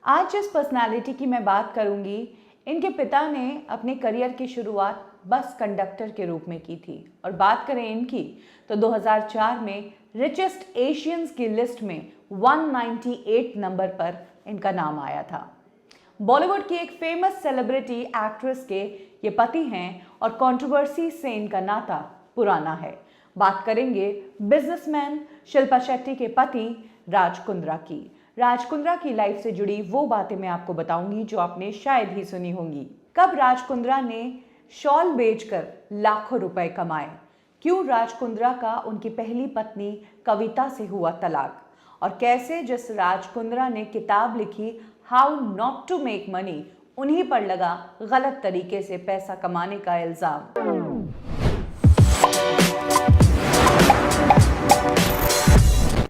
आज जिस पर्सनालिटी की मैं बात करूंगी, इनके पिता ने अपने करियर की शुरुआत बस कंडक्टर के रूप में की थी। और बात करें इनकी तो 2004 में रिचेस्ट एशियंस की लिस्ट में 198 नंबर पर इनका नाम आया था। बॉलीवुड की एक फेमस सेलिब्रिटी एक्ट्रेस के ये पति हैं और कंट्रोवर्सी से इनका नाता पुराना है। बात करेंगे बिजनेसमैन शिल्पा शेट्टी के पति राज कुंद्रा की। राज कुंद्रा की लाइफ से जुड़ी वो बातें मैं आपको बताऊंगी जो आपने शायद ही सुनी होंगी। कब राज कुंद्रा ने शॉल बेचकर लाखों रुपए कमाए, क्यों राज कुंद्रा का उनकी पहली पत्नी कविता से हुआ तलाक, और कैसे जिस राज कुंद्रा ने किताब लिखी how not to make money, उन्हीं पर लगा गलत तरीके से पैसा कमाने का इल्जाम।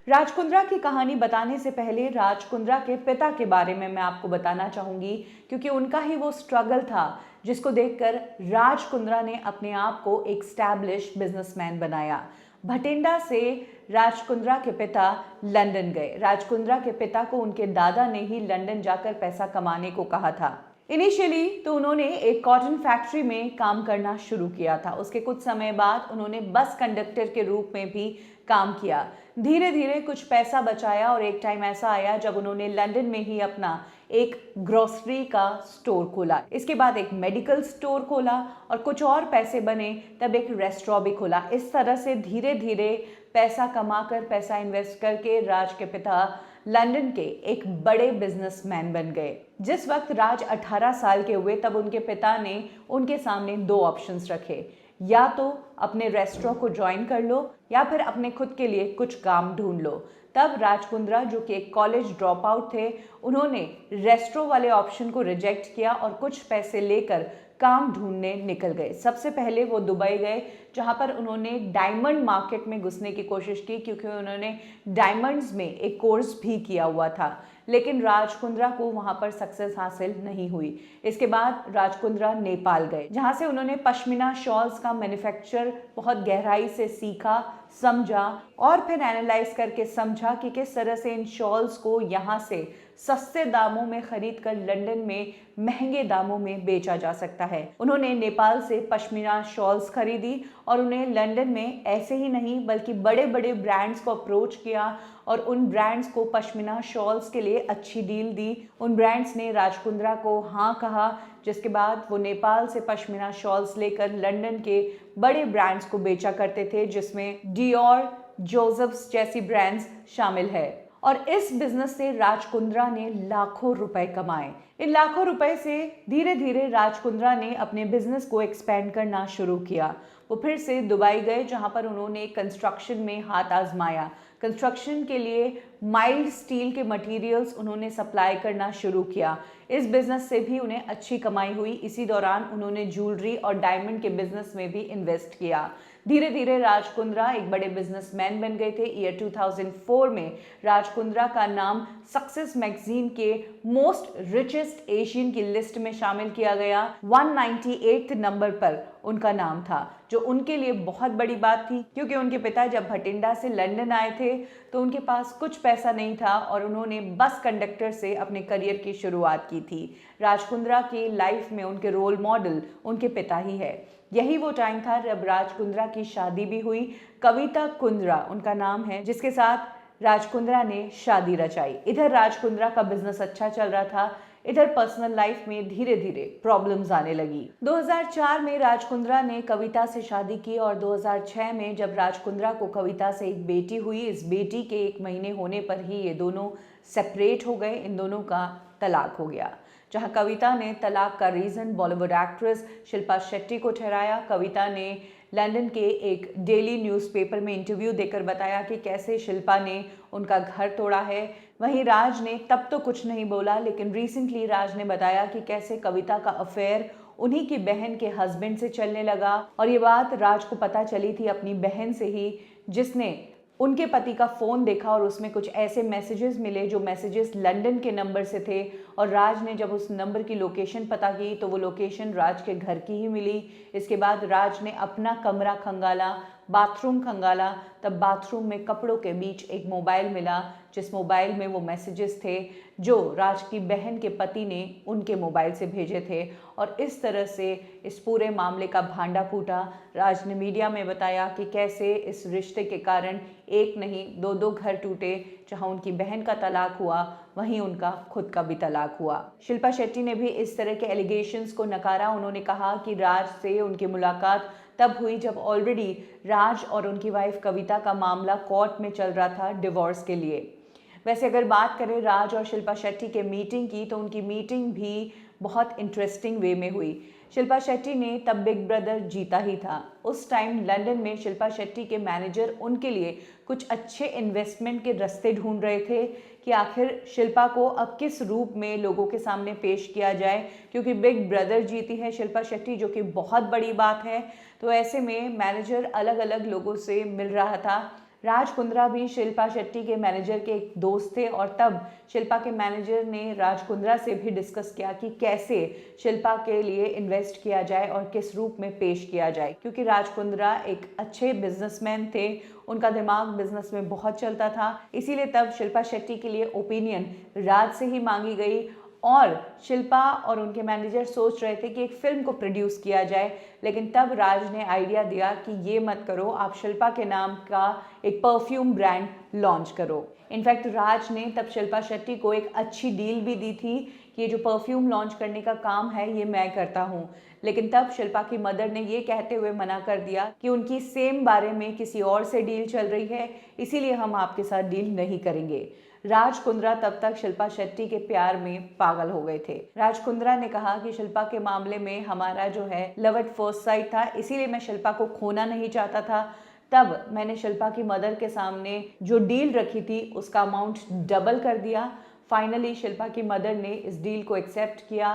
राज कुंद्रा की कहानी बताने से पहले राज कुंद्रा के पिता के बारे में मैं आपको बताना चाहूंगी, क्योंकि उनका ही वो स्ट्रगल था जिसको देखकर राज कुंद्रा ने अपने आप को एक स्टैब्लिश बिजनेसमैन बनाया। भटिंडा से राज कुंद्रा के पिता लंदन गए। राज कुंद्रा के पिता को उनके दादा ने ही लंदन जाकर पैसा कमाने को कहा था। इनिशियली तो उन्होंने एक कॉटन फैक्ट्री में काम करना शुरू किया था। उसके कुछ समय बाद उन्होंने बस कंडक्टर के रूप में भी काम किया। धीरे धीरे कुछ पैसा बचाया और एक टाइम ऐसा आया जब उन्होंने लंदन में ही अपना एक ग्रोसरी का स्टोर खोला। इसके बाद एक मेडिकल स्टोर खोला और कुछ और पैसे बने तब एक रेस्टोरेंट भी खोला। इस तरह से धीरे धीरे पैसा कमाकर, पैसा इन्वेस्ट करके राज के पिता लंदन के एक बड़े बिजनेसमैन बन गए। जिस वक्त राज 18 साल के हुए तब उनके पिता ने उनके सामने दो ऑप्शंस रखे, या तो अपने रेस्टोरेंट को ज्वाइन कर लो या फिर अपने खुद के लिए कुछ काम ढूंढ लो। तब राज कुंद्रा, जो कि एक कॉलेज ड्रॉप आउट थे, उन्होंने रेस्टोरेंट वाले ऑप्शन को रिजेक्ट किया और कुछ पैसे लेकर काम ढूंढने निकल गए। सबसे पहले वो दुबई गए, जहां पर उन्होंने डायमंड मार्केट में घुसने की कोशिश की, क्योंकि उन्होंने डायमंड्स में एक कोर्स भी किया हुआ था। लेकिन राज कुंद्रा को वहां पर सक्सेस हासिल नहीं हुई। इसके बाद राज कुंद्रा नेपाल गए, जहां से उन्होंने पश्मीना शॉल्स का मैन्युफैक्चर बहुत गहराई से सीखा, समझा और फिर एनालाइज करके समझा कि किस तरह से इन शॉल्स को यहाँ से सस्ते दामों में खरीद कर लंदन में महंगे दामों में बेचा जा सकता है। उन्होंने नेपाल से पश्मीना शॉल्स खरीदी और उन्हें लंदन में ऐसे ही नहीं बल्कि बड़े बड़े ब्रांड्स को अप्रोच किया और उन ब्रांड्स को पश्मीना शॉल्स के लिए अच्छी डील दी। उन ब्रांड्स ने राज कुंद्रा को हाँ कहा, जिसके बाद वो नेपाल से पश्मीना शॉल्स लेकर लंदन के बड़े ब्रांड्स को बेचा करते थे, जिसमें डियोर, जोसेफ्स जैसी ब्रांड्स शामिल है। और इस बिजनेस से राज कुंद्रा ने लाखों रुपए कमाए। इन लाखों रुपए से धीरे धीरे राज कुंद्रा ने अपने बिजनेस को एक्सपेंड करना शुरू किया। वो फिर से दुबई गए, जहां पर उन्होंने कंस्ट्रक्शन में हाथ आजमाया। कंस्ट्रक्शन के लिए माइल्ड स्टील के मटेरियल्स उन्होंने सप्लाई करना शुरू किया। इस बिजनेस से भी उन्हें अच्छी कमाई हुई। इसी दौरान उन्होंने ज्वेलरी और डायमंड के बिजनेस में भी इन्वेस्ट किया। धीरे धीरे राज कुंद्रा एक बड़े बिजनेसमैन बन गए थे। ईयर 2004 में राज कुंद्रा का नाम सक्सेस मैगजीन के मोस्ट रिचेस्ट एशियन की लिस्ट में शामिल किया गया। 198 नंबर पर उनका नाम था, जो उनके लिए बहुत बड़ी बात थी, क्योंकि उनके पिता जब भटिंडा से लंदन आए थे तो उनके पास कुछ पैसा नहीं था और उन्होंने बस कंडक्टर से अपने करियर की शुरुआत की थी। राज कुंद्रा की लाइफ में उनके रोल मॉडल उनके पिता ही है। यही वो टाइम था जब राज कुंद्रा की शादी भी हुई। कविता कुंद्रा उनका नाम है, जिसके साथ राज कुंद्रा ने शादी रचाई। इधर राज कुंद्रा का बिजनेस अच्छा चल रहा था, इधर पर्सनल लाइफ में धीरे धीरे प्रॉब्लम्स आने लगी। 2004 में राज कुंद्रा ने कविता से शादी की और 2006 में जब राज कुंद्रा को कविता से एक बेटी हुई, इस बेटी के 1 महीने होने पर ही ये दोनों सेपरेट हो गए। इन दोनों का तलाक हो गया। जहां कविता ने तलाक का रीजन बॉलीवुड एक्ट्रेस शिल्पा शेट्टी को ठहराया। कविता ने लंदन के एक डेली न्यूज़पेपर में इंटरव्यू देकर बताया कि कैसे शिल्पा ने उनका घर तोड़ा है। वहीं राज ने तब तो कुछ नहीं बोला, लेकिन रिसेंटली राज ने बताया कि कैसे कविता का अफेयर उन्हीं की बहन के हस्बैंड से चलने लगा। और ये बात राज को पता चली थी अपनी बहन से ही, जिसने उनके पति का फ़ोन देखा और उसमें कुछ ऐसे मैसेजेस मिले जो मैसेजेस लंदन के नंबर से थे। और राज ने जब उस नंबर की लोकेशन पता की तो वो लोकेशन राज के घर की ही मिली। इसके बाद राज ने अपना कमरा खंगाला, बाथरूम खंगाला, तब बाथरूम में कपड़ों के बीच एक मोबाइल मिला, जिस मोबाइल में वो मैसेजेस थे जो राज की बहन के पति ने उनके मोबाइल से भेजे थे। और इस तरह से इस पूरे मामले का भांडा फूटा। राज ने मीडिया में बताया कि कैसे इस रिश्ते के कारण एक नहीं दो घर टूटे। जहां उनकी बहन का तलाक हुआ, वहीं उनका खुद का भी तलाक हुआ। शिल्पा शेट्टी ने भी इस तरह के एलिगेशंस को नकारा। उन्होंने कहा कि राज से उनकी मुलाकात तब हुई जब ऑलरेडी राज और उनकी वाइफ कविता का मामला कोर्ट में चल रहा था डिवोर्स के लिए। वैसे अगर बात करें राज और शिल्पा शेट्टी के मीटिंग की, तो उनकी मीटिंग भी बहुत इंटरेस्टिंग वे में हुई। शिल्पा शेट्टी ने तब बिग ब्रदर जीता ही था। उस टाइम लंदन में शिल्पा शेट्टी के मैनेजर उनके लिए कुछ अच्छे इन्वेस्टमेंट के रास्ते ढूंढ रहे थे कि आखिर शिल्पा को अब किस रूप में लोगों के सामने पेश किया जाए, क्योंकि बिग ब्रदर जीती है शिल्पा शेट्टी, जो कि बहुत बड़ी बात है। तो ऐसे में मैनेजर अलग अलग लोगों से मिल रहा था। राज कुंद्रा भी शिल्पा शेट्टी के मैनेजर के एक दोस्त थे और तब शिल्पा के मैनेजर ने राज कुंद्रा से भी डिस्कस किया कि कैसे शिल्पा के लिए इन्वेस्ट किया जाए और किस रूप में पेश किया जाए, क्योंकि राज कुंद्रा एक अच्छे बिजनेसमैन थे, उनका दिमाग बिजनेस में बहुत चलता था। इसीलिए तब शिल्पा शेट्टी के लिए ओपिनियन राज से ही मांगी गई और शिल्पा और उनके मैनेजर सोच रहे थे कि एक फिल्म को प्रोड्यूस किया जाए। लेकिन तब राज ने आइडिया दिया कि ये मत करो, आप शिल्पा के नाम का एक परफ्यूम ब्रांड लॉन्च करो। इनफैक्ट राज ने तब शिल्पा शेट्टी को एक अच्छी डील भी दी थी कि ये जो परफ्यूम लॉन्च करने का काम है ये मैं करता हूँ। लेकिन तब शिल्पा की मदर ने ये कहते हुए मना कर दिया कि उनकी सेम बारे में किसी और से डील चल रही है, इसीलिए हम आपके साथ डील नहीं करेंगे। राज कुंद्रा तब तक शिल्पा शेट्टी के प्यार में पागल हो गए थे। राज कुंद्रा ने कहा कि शिल्पा के मामले में हमारा जो है लव एट फर्स्ट साइट था, इसीलिए मैं शिल्पा को खोना नहीं चाहता था। तब मैंने शिल्पा की मदर के सामने जो डील रखी थी उसका अमाउंट डबल कर दिया। फाइनली शिल्पा की मदर ने इस डील को एक्सेप्ट किया।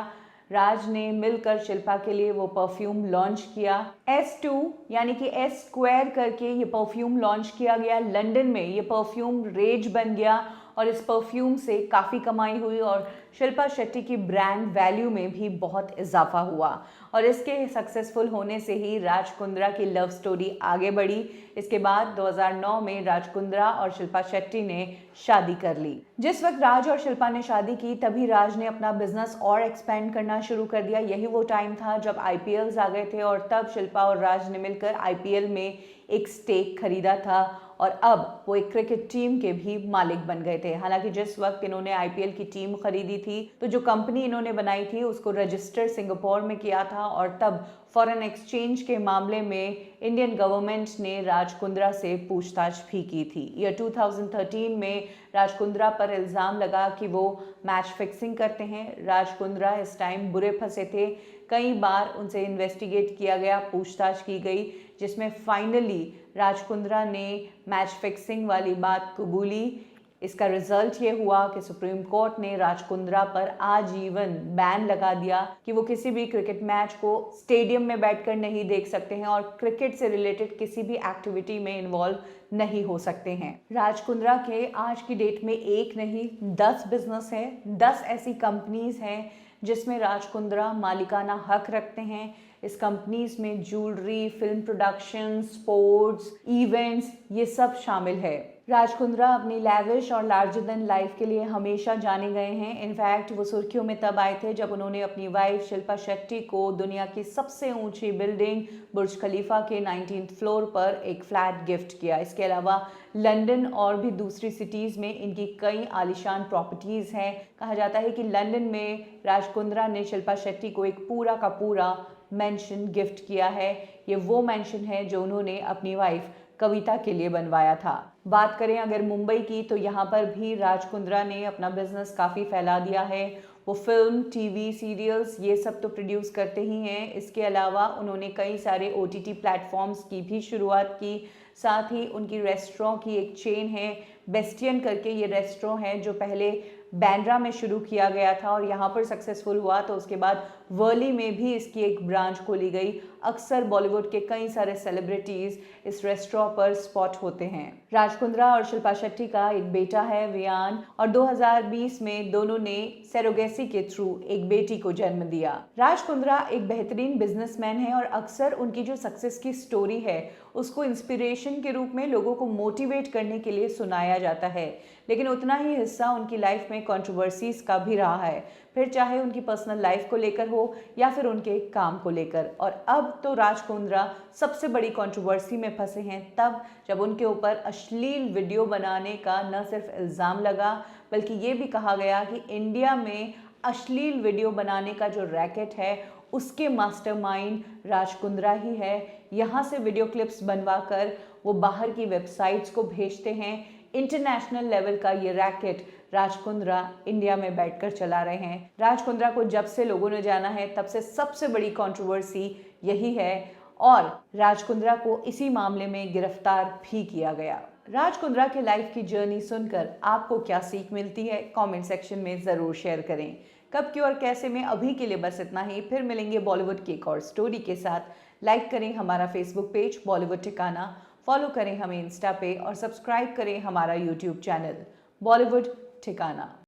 राज ने मिलकर शिल्पा के लिए वो परफ्यूम लॉन्च किया। S2 यानी कि S स्क्वायर करके ये परफ्यूम लॉन्च किया गया लंदन में। ये परफ्यूम रेज बन गया और इस परफ्यूम से काफ़ी कमाई हुई और शिल्पा शेट्टी की ब्रांड वैल्यू में भी बहुत इजाफा हुआ। और इसके सक्सेसफुल होने से ही राज कुंद्रा की लव स्टोरी आगे बढ़ी। इसके बाद 2009 में राज कुंद्रा और शिल्पा शेट्टी ने शादी कर ली। जिस वक्त राज और शिल्पा ने शादी की तभी राज ने अपना बिजनेस और एक्सपेंड करना शुरू कर दिया। यही वो टाइम था जब IPLs आ गए थे और तब शिल्पा और राज ने मिलकर IPL में एक स्टेक खरीदा था और अब वो एक क्रिकेट टीम के भी मालिक बन गए थे। हालांकि जिस वक्त इन्होंने IPL की टीम खरीदी थी तो जो कंपनी इन्होंने बनाई थी उसको रजिस्टर सिंगापुर में किया था और तब फॉरेन एक्सचेंज के मामले में इंडियन गवर्नमेंट ने राज कुंद्रा से पूछताछ भी की थी। ईयर 2013 में राज कुंद्रा पर इल्ज़ाम लगा कि वो मैच फिक्सिंग करते हैं। राज कुंद्रा इस टाइम बुरे फंसे थे। कई बार उनसे इन्वेस्टिगेट किया गया, पूछताछ की गई, जिसमें फाइनली राज कुंद्रा ने मैच फिक्सिंग वाली बात कबूली। इसका रिजल्ट ये हुआ कि सुप्रीम कोर्ट ने राज कुंद्रा पर आजीवन बैन लगा दिया कि वो किसी भी क्रिकेट मैच को स्टेडियम में बैठकर नहीं देख सकते हैं और क्रिकेट से रिलेटेड किसी भी एक्टिविटी में इन्वॉल्व नहीं हो सकते हैं। राज कुंद्रा के आज की डेट में एक नहीं 10 बिजनेस है, 10 ऐसी कंपनीज हैं जिसमें राज कुंद्रा मालिकाना हक रखते हैं। इस कंपनीज में jewellery, film production, sports, events ये सब शामिल है। राज कुंद्रा अपनी लैविश और लार्जर देन लाइफ के लिए हमेशा जाने गए हैं। इनफैक्ट वो सुर्खियों में तब आए थे जब उन्होंने अपनी वाइफ शिल्पा शेट्टी को दुनिया की सबसे ऊंची बिल्डिंग बुर्ज खलीफा के 19th फ्लोर पर एक फ्लैट गिफ्ट किया। इसके अलावा लंदन और भी दूसरी सिटीज़ में इनकी कई आलीशान प्रॉपर्टीज़ हैं। कहा जाता है कि लंदन में राज कुंद्रा ने शिल्पा शेट्टी को एक पूरा का पूरा मेंशन गिफ्ट किया है। ये वो मेंशन है जो उन्होंने अपनी वाइफ कविता के लिए बनवाया था। बात करें अगर मुंबई की तो यहाँ पर भी राज कुंद्रा ने अपना बिजनेस काफ़ी फैला दिया है। वो फिल्म, टीवी सीरियल्स ये सब तो प्रोड्यूस करते ही हैं। इसके अलावा उन्होंने कई सारे OTT प्लेटफॉर्म्स की भी शुरुआत की। साथ ही उनकी रेस्टोरेंट की एक चेन है बेस्टियन करके, ये रेस्टोरेंट है जो पहले बैंड्रा में शुरू किया गया था और यहाँ पर सक्सेसफुल हुआ, तो उसके बाद वर्ली में भी इसकी एक ब्रांच खोली गई। अक्सर बॉलीवुड के कई सारे सेलिब्रिटीज इस रेस्टोरेंट पर स्पॉट होते हैं। राज कुंद्रा और शिल्पा शेट्टी का एक बेटा है वियान, और 2020 में दोनों ने सरोगेसी के थ्रू एक बेटी को जन्म दिया। राज कुंद्रा एक बेहतरीन बिजनेसमैन है और अक्सर उनकी जो सक्सेस की स्टोरी है उसको इंस्पिरेशन के रूप में लोगों को मोटिवेट करने के लिए सुनाया जाता है, लेकिन उतना ही हिस्सा उनकी लाइफ में कंट्रोवर्सीज का भी रहा है, फिर चाहे उनकी पर्सनल लाइफ को लेकर हो या फिर उनके काम को लेकर। और अब तो राज कुंद्रा सबसे बड़ी कंट्रोवर्सी में फंसे हैं तब जब उनके ऊपर अश्लील वीडियो बनाने का न सिर्फ इल्ज़ाम लगा, बल्कि ये भी कहा गया कि इंडिया में अश्लील वीडियो बनाने का जो रैकेट है उसके मास्टरमाइंड राज कुंद्रा ही है। यहाँ से वीडियो क्लिप्स बनवाकर वो बाहर की वेबसाइट्स को भेजते हैं। इंटरनेशनल लेवल का ये रैकेट राज कुंद्रा इंडिया में बैठकर चला रहे हैं। राज कुंद्रा को जब से लोगों ने जाना है तब से सबसे बड़ी कंट्रोवर्सी यही है, और राज कुंद्रा को इसी मामले में गिरफ्तार भी किया गया। राज कुंद्रा के लाइफ की जर्नी सुनकर आपको क्या सीख मिलती है, कमेंट सेक्शन में ज़रूर शेयर करें। कब, क्यों और कैसे में अभी के लिए बस इतना ही। फिर मिलेंगे बॉलीवुड की एक और स्टोरी के साथ। लाइक करें हमारा फेसबुक पेज बॉलीवुड ठिकाना, फॉलो करें हमें इंस्टा पे और सब्सक्राइब करें हमारा यूट्यूब चैनल बॉलीवुड ठिकाना।